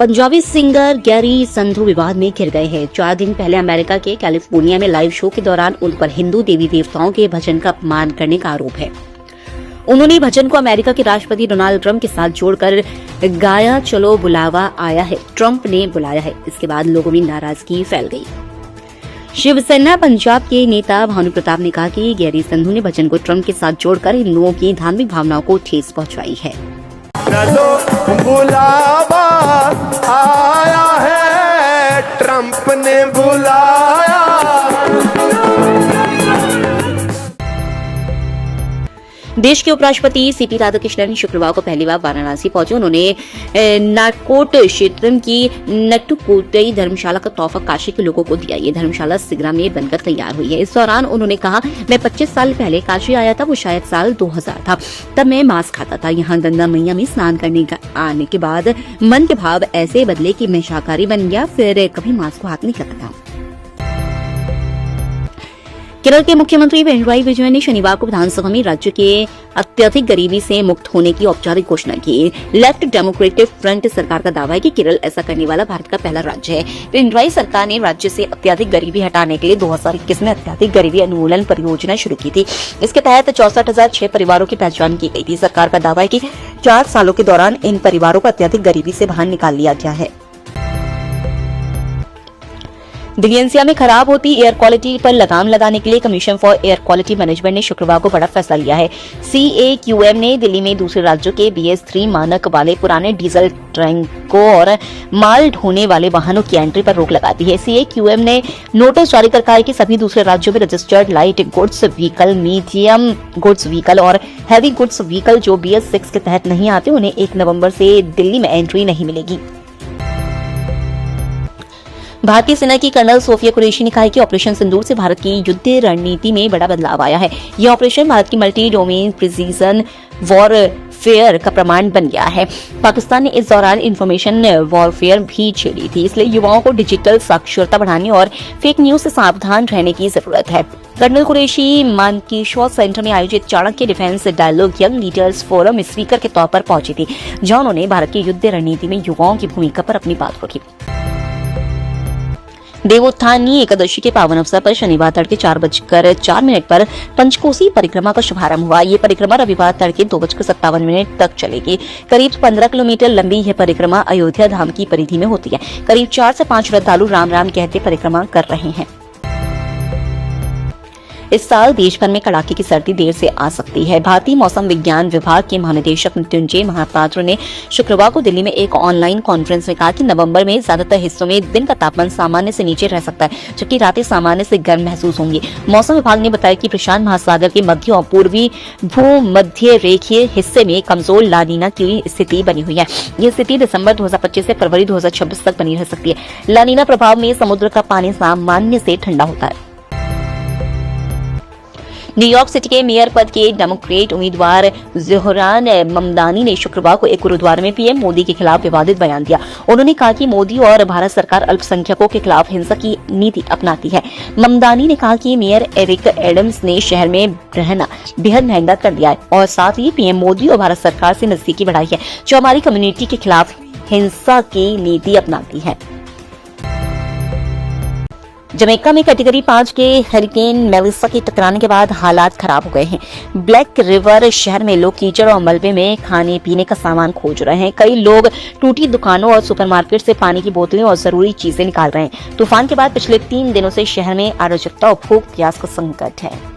Punjabi singer Gary Sandhu विवाद में घिर गए हैं। 4 दिन पहले अमेरिका के कैलिफोर्निया में लाइव शो के दौरान उन पर हिंदू देवी देवताओं के भजन का अपमान करने का आरोप है। उन्होंने भजन को अमेरिका के राष्ट्रपति डोनाल्ड ट्रंप के साथ जोड़कर गाया, चलो बुलावा आया है, ट्रंप ने बुलाया है। इसके बाद लोगों में नाराजगी फैल गई। शिवसेना पंजाब के नेता भानु प्रताप ने कहा कि गैरी संधू ने भजन को ट्रंप के साथ जोड़कर हिंदुओं की धार्मिक भावनाओं को ठेस पहुंचाई है। बुलावा आया है, ट्रंप ने बुलाया। देश के उपराष्ट्रपति सीपी राधाकृष्णन शुक्रवार को पहली बार वाराणसी पहुंचे। उन्होंने नाटकोट क्षेत्र की नट्टुकोटई धर्मशाला का तोहफा काशी के लोगों को दिया। ये धर्मशाला सिगरा में बनकर तैयार हुई है। इस दौरान उन्होंने कहा, मैं 25 साल पहले काशी आया था, वो शायद साल 2000 था। तब मैं मांस खाता था। यहाँ गंगा मैया में स्नान करने का आने के बाद मन के भाव ऐसे बदले कि मैं शाकाहारी बन गया, फिर कभी मांस को हाथ नहीं लगाता। केरल के मुख्यमंत्री पिनराई विजयन ने शनिवार को विधानसभा में राज्य के अत्यधिक गरीबी से मुक्त होने की औपचारिक घोषणा की। लेफ्ट डेमोक्रेटिक फ्रंट सरकार का दावा है कि केरल ऐसा करने वाला भारत का पहला राज्य है। पिनराई सरकार ने राज्य से अत्यधिक गरीबी हटाने के लिए 2021 में अत्यधिक गरीबी उन्मूलन परियोजना शुरू की थी। इसके तहत 64,006 परिवारों की पहचान की गई थी। सरकार का दावा है कि 4 सालों के दौरान इन परिवारों को अत्यधिक गरीबी से बाहर निकाल लिया गया है। दिल्ली एनसीआर में खराब होती एयर क्वालिटी पर लगाम लगाने के लिए commission for air quality management ने शुक्रवार को बड़ा फैसला लिया है। CAQM ने दिल्ली में दूसरे राज्यों के BS3 मानक वाले पुराने डीजल टैंकों और माल ढोने वाले वाहनों की एंट्री पर रोक लगा दी है। CAQM ने नोटिस जारी कर कहा है कि सभी दूसरे राज्यों में registered light goods vehicle, medium goods vehicle और हैवी गुड्स व्हीकल जो BS6 के तहत नहीं आते, उन्हें 1 नवंबर से दिल्ली में एंट्री नहीं मिलेगी। भारतीय सेना की कर्नल सोफिया कुरैशी ने कहा है कि ऑपरेशन सिंदूर से भारत की युद्ध रणनीति में बड़ा बदलाव आया है। यह ऑपरेशन भारत की मल्टी डोमेन प्रिसीजन वॉरफेयर का प्रमाण बन गया है। पाकिस्तान ने इस दौरान इंफॉर्मेशन वॉरफेयर भी छेड़ी थी, इसलिए युवाओं को डिजिटल साक्षरता बढ़ाने और फेक न्यूज से सावधान रहने की जरूरत है। कर्नल कुरैशी मानकेश्वर सेंटर में आयोजित Chanakya defence dialogue young leaders forum में स्पीकर के तौर पर पहुंची थी, जहां उन्होंने भारत की युद्ध रणनीति में युवाओं की भूमिका पर अपनी बात रखी। देवोत्थानी एकादशी के पावन अवसर पर शनिवार तड़के 4:04 पर पंचकोसी परिक्रमा का शुभारंभ हुआ। ये परिक्रमा रविवार तड़के 2:57 तक चलेगी। करीब 15 किलोमीटर लंबी यह परिक्रमा अयोध्या धाम की परिधि में होती है। करीब 4 से 5 श्रद्धालु राम राम कहते परिक्रमा कर रहे हैं। इस साल देश भर में कड़ाके की सर्दी देर से आ सकती है। भारतीय मौसम विज्ञान विभाग के महानिदेशक मृत्युंजय महापात्र ने शुक्रवार को दिल्ली में एक ऑनलाइन कॉन्फ्रेंस में कहा कि नवंबर में ज्यादातर हिस्सों में दिन का तापमान सामान्य से नीचे रह सकता है, जबकि रातें सामान्य से गर्म महसूस होंगी। मौसम विभाग ने बताया कि प्रशांत महासागर के मध्य और पूर्वी भूमध्य रेखीय हिस्से में कमजोर लानीना की स्थिति बनी हुई है। यह स्थिति दिसंबर 2025 से फरवरी 2026 तक बनी रह सकती है। लानीना प्रभाव में समुद्र का पानी सामान्य से ठंडा होता है। न्यूयॉर्क सिटी के मेयर पद के डेमोक्रेट उम्मीदवार ज़ोहरान ममदानी ने शुक्रवार को एक गुरुद्वारे में पीएम मोदी के खिलाफ विवादित बयान दिया। उन्होंने कहा कि मोदी और भारत सरकार अल्पसंख्यकों के खिलाफ हिंसा की नीति अपनाती है। ममदानी ने कहा कि मेयर एरिक एडम्स ने शहर में रहना बेहद महंगा कर दिया है और साथ ही पीएम मोदी और भारत सरकार से नजदीकी बढ़ाई है, जो हमारी कम्युनिटी के खिलाफ हिंसा की नीति अपनाती है। जमैका में कैटेगरी 5 के हरिकेन मेलिसा के टकराने के बाद हालात खराब हो गए हैं। ब्लैक रिवर शहर में लोग कीचड़ और मलबे में खाने पीने का सामान खोज रहे हैं। कई लोग टूटी दुकानों और सुपरमार्केट से पानी की बोतलें और जरूरी चीजें निकाल रहे हैं। तूफान के बाद पिछले 3 दिनों से शहर में अराजकता और भूख प्यास का संकट है।